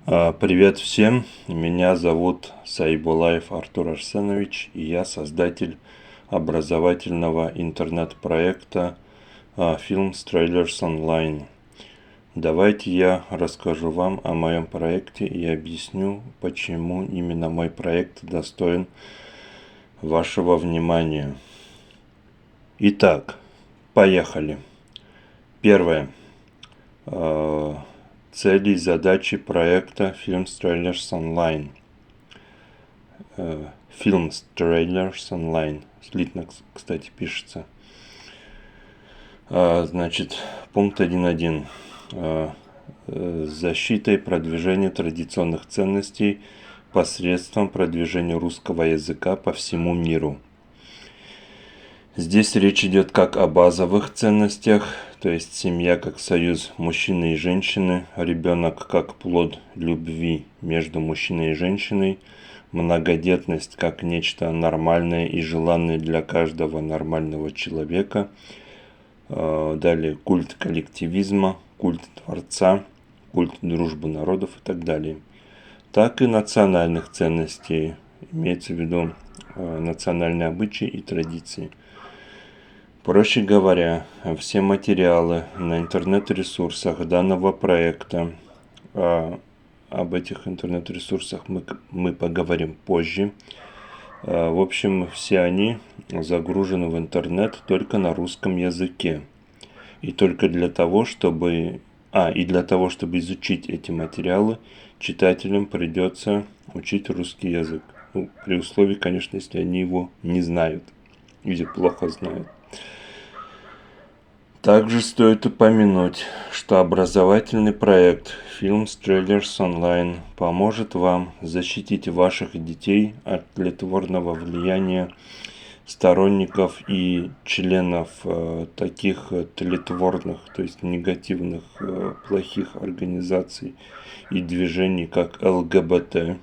Привет всем, меня зовут Саибулаев Артур Арсенович, и я создатель образовательного интернет-проекта Films Trailers Online. Давайте я расскажу вам о моем проекте и объясню, почему именно мой проект достоин вашего внимания. Итак, поехали. Первое. Цели и задачи проекта Films Trailers Online. Films Trailers Online. Слитно, кстати, пишется. Значит, пункт 1.1. Защита и продвижение традиционных ценностей посредством продвижения русского языка по всему миру. Здесь речь идет как о базовых ценностях, то есть семья как союз мужчины и женщины, ребенок как плод любви между мужчиной и женщиной, многодетность как нечто нормальное и желанное для каждого нормального человека, далее культ коллективизма, культ Творца, культ дружбы народов и так далее. Так и национальных ценностей, имеется в виду национальные обычаи и традиции. Проще говоря, все материалы на интернет-ресурсах данного проекта, об этих интернет-ресурсах мы поговорим позже. В общем, все они загружены в интернет только на русском языке. И только для того, чтобы изучить эти материалы, читателям придется учить русский язык. При условии, конечно, если они его не знают или плохо знают. Также стоит упомянуть, что образовательный проект Films Trailers Online поможет вам защитить ваших детей от тлетворного влияния сторонников и членов таких тлетворных, то есть негативных, плохих организаций и движений, как ЛГБТ.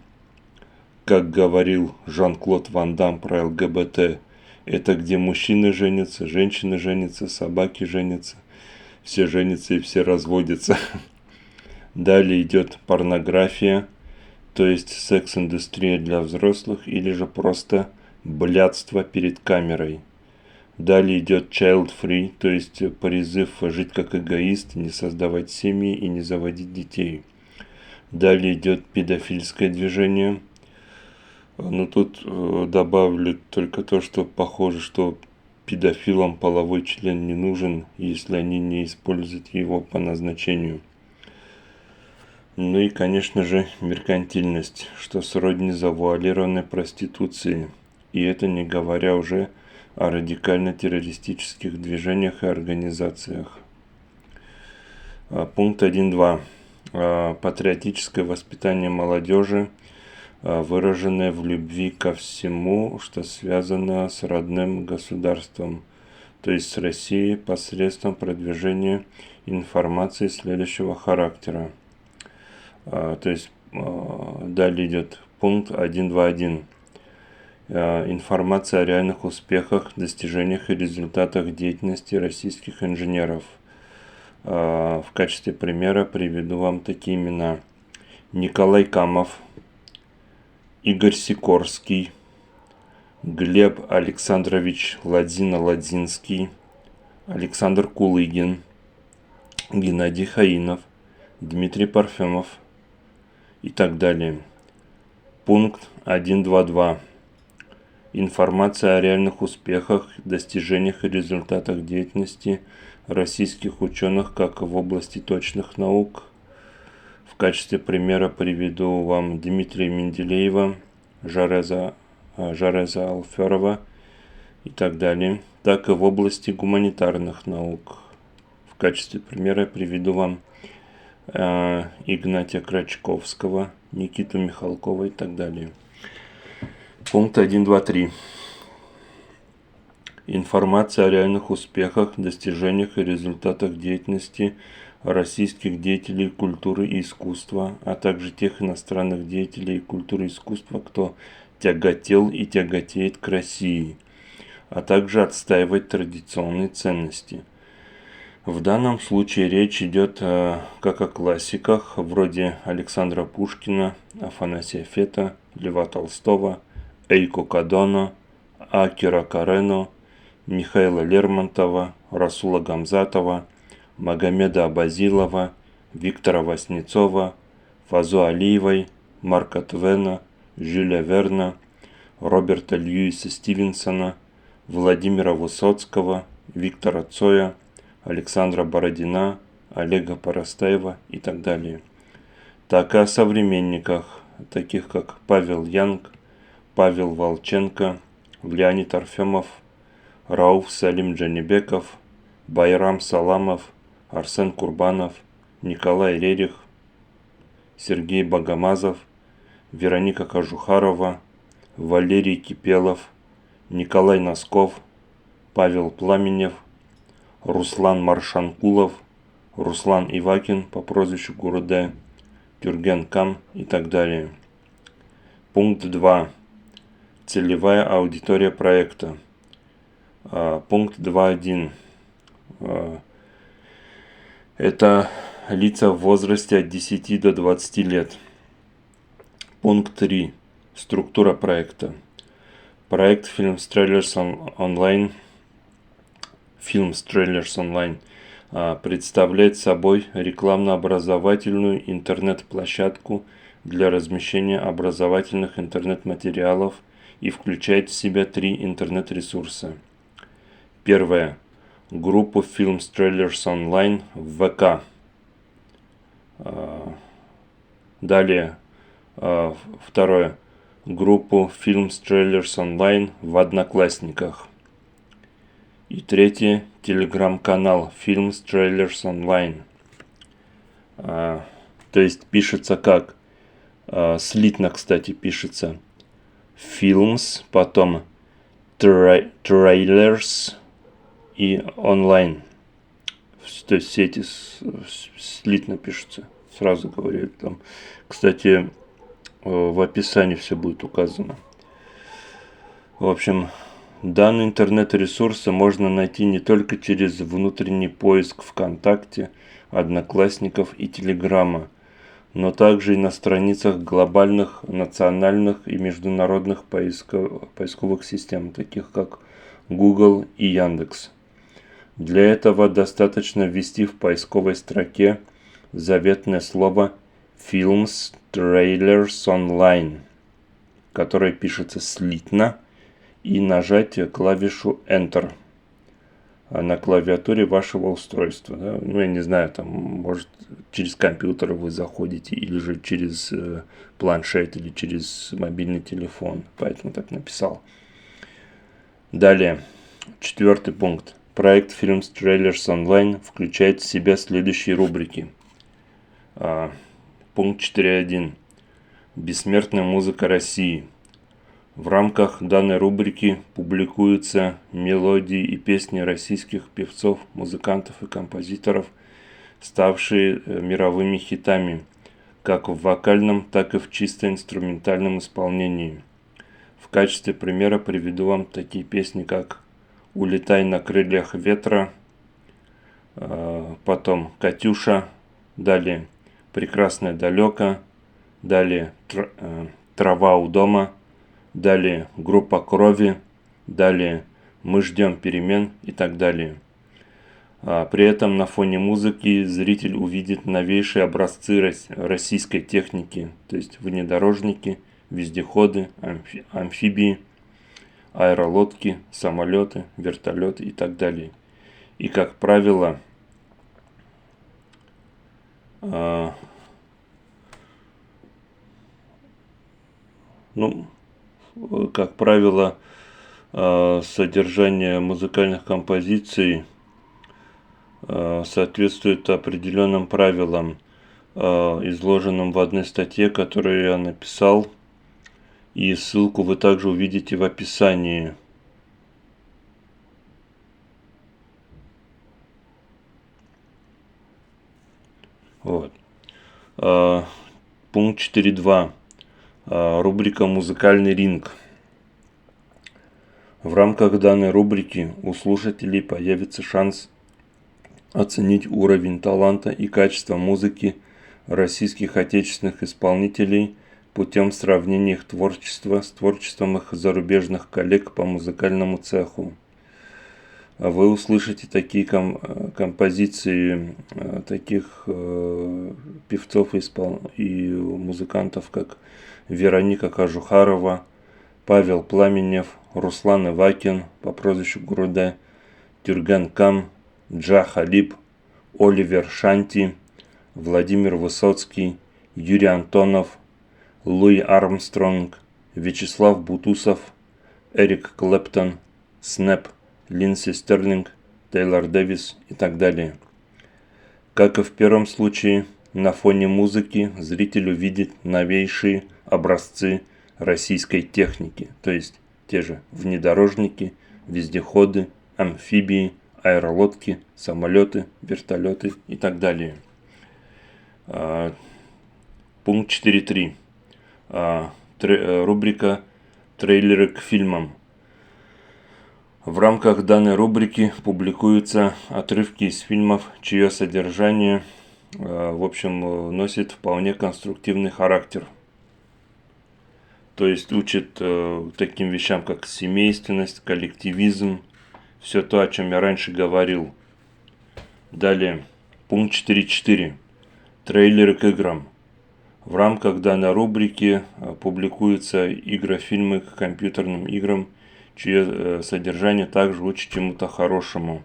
Как говорил Жан-Клод Ван Дам про ЛГБТ, это где мужчины женятся, женщины женятся, собаки женятся, все женятся и все разводятся. Далее идет порнография, то есть секс-индустрия для взрослых или же просто блядство перед камерой. Далее идет child-free, то есть призыв жить как эгоист, не создавать семьи и не заводить детей. Далее идет педофильское движение. Но тут добавлю только то, что похоже, что педофилам половой член не нужен, если они не используют его по назначению. Ну и, конечно же, меркантильность, что сродни завуалированной проституции. И это не говоря уже о радикально-террористических движениях и организациях. Пункт 1.2. Патриотическое воспитание молодежи, выраженное в любви ко всему, что связано с родным государством, то есть с Россией, посредством продвижения информации следующего характера. То есть далее идет пункт 1.2.1. Информация о реальных успехах, достижениях и результатах деятельности российских инженеров. В качестве примера приведу вам такие имена: Николай Камов, Игорь Сикорский, Глеб Александрович Ладзинский, Александр Кулыгин, Геннадий Хаинов, Дмитрий Парфенов и так далее. Пункт 1.2.2. Информация о реальных успехах, достижениях и результатах деятельности российских ученых как в области точных наук. В качестве примера приведу вам Дмитрия Менделеева, Жареза Алферова и так далее, так и в области гуманитарных наук. В качестве примера приведу вам Игнатия Крачковского, Никиту Михалкова и так далее. Пункт 1.2.3. Информация о реальных успехах, достижениях и результатах деятельности российских деятелей культуры и искусства, а также тех иностранных деятелей культуры и искусства, кто тяготел и тяготеет к России, а также отстаивать традиционные ценности. В данном случае речь идет как о классиках, вроде Александра Пушкина, Афанасия Фета, Льва Толстого, Эйко Кадоно, Акира Карено, Михаила Лермонтова, Расула Гамзатова, Магомеда Абазилова, Виктора Васнецова, Фазо Алиевой, Марка Твена, Жюля Верна, Роберта Льюиса Стивенсона, Владимира Высоцкого, Виктора Цоя, Александра Бородина, Олега Поростаева и так далее. Так и о современниках, таких как Павел Янг, Павел Волченко, Леонид Арфемов, Рауф Салим Джанибеков, Байрам Саламов, Арсен Курбанов, Николай Рерих, Сергей Богомазов, Вероника Кожухарова, Валерий Кипелов, Николай Носков, Павел Пламенев, Руслан Маршанкулов, Руслан Ивакин по прозвищу Гуруде, Тюрген Кам и так далее. Пункт 2. Целевая аудитория проекта. Пункт 2.1. Это лица в возрасте от 10 до 20 лет. Пункт 3. Структура проекта. Проект Films Trailers Online представляет собой рекламно-образовательную интернет-площадку для размещения образовательных интернет-материалов и включает в себя 3 интернет-ресурса. Первое. Группу Films Trailers Online в ВК. Далее. Второе. Группу Films Trailers Online в Одноклассниках. И третье. Телеграм-канал Films Trailers Online. То есть пишется как? Слитно, кстати, пишется. Films, потом Trailers и Online. То есть все эти слитно пишутся. Сразу говорю. Там, кстати, в описании все будет указано. В общем, данный интернет-ресурсы можно найти не только через внутренний поиск ВКонтакте, Одноклассников и Телеграма, но также и на страницах глобальных, национальных и международных поисковых систем, таких как Google и Яндекс. Для этого достаточно ввести в поисковой строке заветное слово Films Trailers Online, которое пишется слитно, и нажать клавишу Enter на клавиатуре вашего устройства. Да? Ну, я не знаю, там, может, через компьютер вы заходите, или же через планшет, или через мобильный телефон. Поэтому так написал. Далее, 4 пункт. Проект Films Trailers Online включает в себя следующие рубрики. Пункт 4.1. Бессмертная музыка России. В рамках данной рубрики публикуются мелодии и песни российских певцов, музыкантов и композиторов, ставшие мировыми хитами, как в вокальном, так и в чисто инструментальном исполнении. В качестве примера приведу вам такие песни, как «Улетай на крыльях ветра», потом «Катюша», далее «Прекрасное далеко», далее «Трава у дома», далее «Группа крови», далее «Мы ждем перемен» и так далее. При этом на фоне музыки зритель увидит новейшие образцы российской техники, то есть внедорожники, вездеходы, амфибии, аэролодки, самолеты, вертолеты и так далее. И, как правило, содержание музыкальных композиций соответствует определенным правилам, изложенным в одной статье, которую я написал, и ссылку вы также увидите в описании. Вот. Пункт 4.2. Рубрика «Музыкальный ринг». В рамках данной рубрики у слушателей появится шанс оценить уровень таланта и качества музыки российских отечественных исполнителей путем сравнения их творчества с творчеством их зарубежных коллег по музыкальному цеху. Вы услышите такие композиции таких певцов и музыкантов, как Вероника Кожухарова, Павел Пламенев, Руслан Ивакин по прозвищу Груде, Тюрген Кам, Джа Халиб, Оливер Шанти, Владимир Высоцкий, Юрий Антонов, Луи Армстронг, Вячеслав Бутусов, Эрик Клэптон, Снэп, Линдси Стерлинг, Тейлор Дэвис и так далее. Как и в первом случае, на фоне музыки зритель увидит новейшие образцы российской техники, то есть те же внедорожники, вездеходы, амфибии, аэролодки, самолеты, вертолеты и так далее. Пункт 4.3. Рубрика «Трейлеры к фильмам». В рамках данной рубрики публикуются отрывки из фильмов, чье содержание, носит вполне конструктивный характер. То есть учит таким вещам, как семейственность, коллективизм, все то, о чем я раньше говорил. Далее, пункт 4.4. Трейлеры к играм. В рамках данной рубрики публикуются игрофильмы к компьютерным играм, чье содержание также учит чему-то хорошему.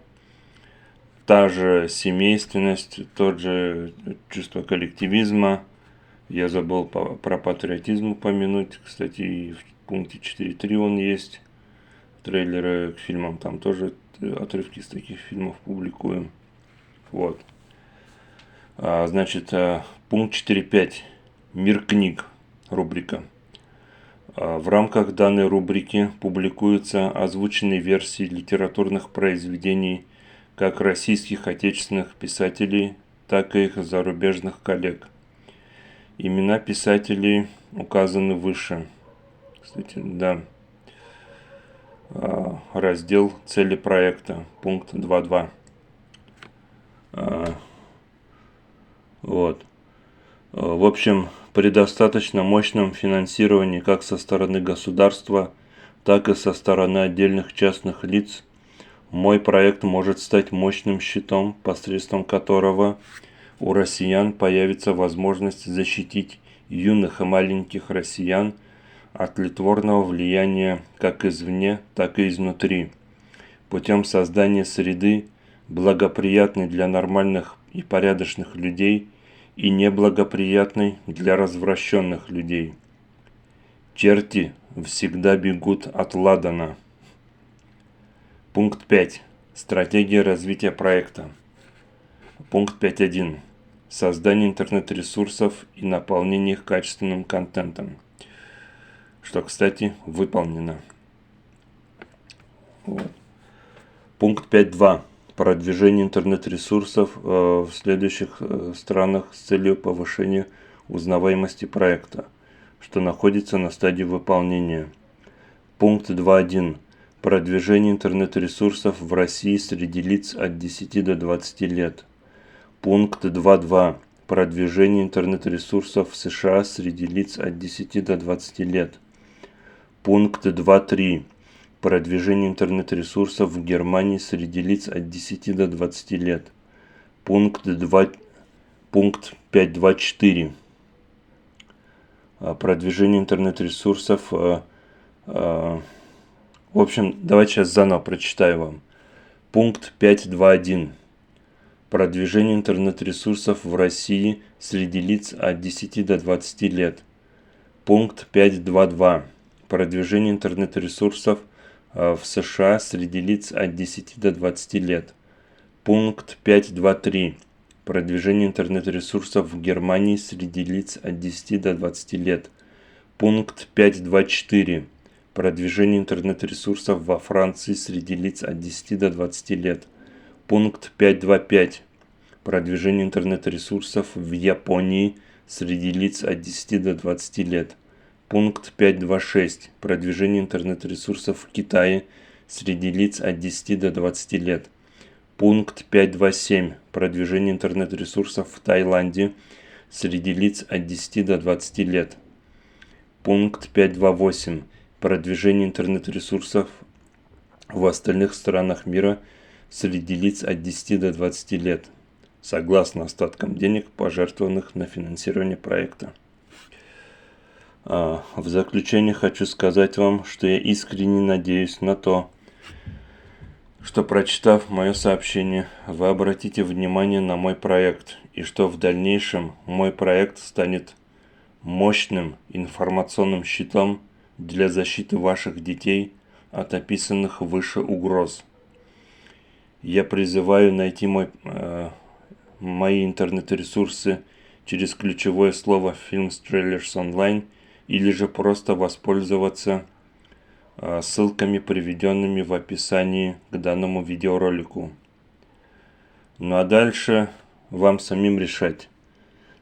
Та же семейственность, тот же чувство коллективизма. Я забыл про патриотизм упомянуть. Кстати, и в пункте 4.3 он есть. Трейлеры к фильмам, там тоже отрывки из таких фильмов публикуем. Вот. Значит, пункт 4.5. Мир книг. Рубрика. В рамках данной рубрики публикуются озвученные версии литературных произведений как российских отечественных писателей, так и их зарубежных коллег. Имена писателей указаны выше. Кстати, да. Раздел «Цели проекта», пункт 2.2. Вот. В общем, при достаточно мощном финансировании как со стороны государства, так и со стороны отдельных частных лиц, мой проект может стать мощным щитом, посредством которого у россиян появится возможность защитить юных и маленьких россиян от тлетворного влияния как извне, так и изнутри, путем создания среды, благоприятной для нормальных и порядочных людей и неблагоприятной для развращенных людей. Черти всегда бегут от ладана. Пункт 5. Стратегия развития проекта. Пункт 5.1. Создание интернет-ресурсов и наполнение их качественным контентом. Что, кстати, выполнено. Вот. Пункт 5.2. Продвижение интернет-ресурсов в следующих странах с целью повышения узнаваемости проекта, что находится на стадии выполнения. Пункт 2.1. Продвижение интернет-ресурсов в России среди лиц от 10 до 20 лет. Пункт 2.2. Продвижение интернет-ресурсов в США среди лиц от 10 до 20 лет. Пункт 2.3. Продвижение интернет-ресурсов в Германии среди лиц от 10 до 20 лет. Пункт 5.2.4. Продвижение интернет-ресурсов. В общем, давайте сейчас заново прочитаю вам. Пункт 5.2.1. Продвижение интернет-ресурсов в России среди лиц от 10 до 20 лет. Пункт 5.2.2. Продвижение интернет-ресурсов в США среди лиц от 10 до 20 лет. Пункт 5.2.3. Продвижение интернет-ресурсов в Германии среди лиц от 10 до 20 лет. Пункт 5.2.4. Продвижение интернет-ресурсов во Франции среди лиц от 10 до 20 лет. Пункт 5.2.5. Продвижение интернет-ресурсов в Японии среди лиц от 10 до 20 лет. Пункт 5.2.6. Продвижение интернет-ресурсов в Китае среди лиц от 10 до 20 лет. Пункт 5.2.7. Продвижение интернет-ресурсов в Таиланде среди лиц от 10 до 20 лет. Пункт 5.2.8. Продвижение интернет-ресурсов в остальных странах мира среди лиц от 10 до 20 лет, согласно остаткам денег, пожертвованных на финансирование проекта. В заключение хочу сказать вам, что я искренне надеюсь на то, что, прочитав мое сообщение, вы обратите внимание на мой проект, и что в дальнейшем мой проект станет мощным информационным щитом для защиты ваших детей от описанных выше угроз. Я призываю найти мои интернет-ресурсы через ключевое слово Films Trailers Online или же просто воспользоваться ссылками, приведенными в описании к данному видеоролику. Ну а дальше вам самим решать,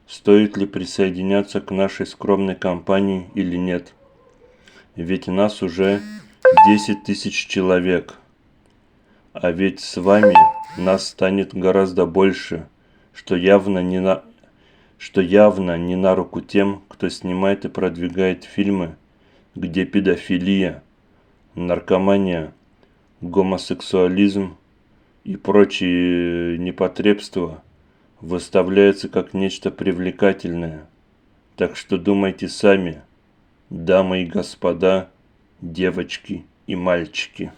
стоит ли присоединяться к нашей скромной компании или нет. Ведь нас уже 10 тысяч человек. А ведь с вами нас станет гораздо больше, что явно не на руку тем, кто снимает и продвигает фильмы, где педофилия, наркомания, гомосексуализм и прочие непотребства выставляются как нечто привлекательное. Так что думайте сами, дамы и господа, девочки и мальчики.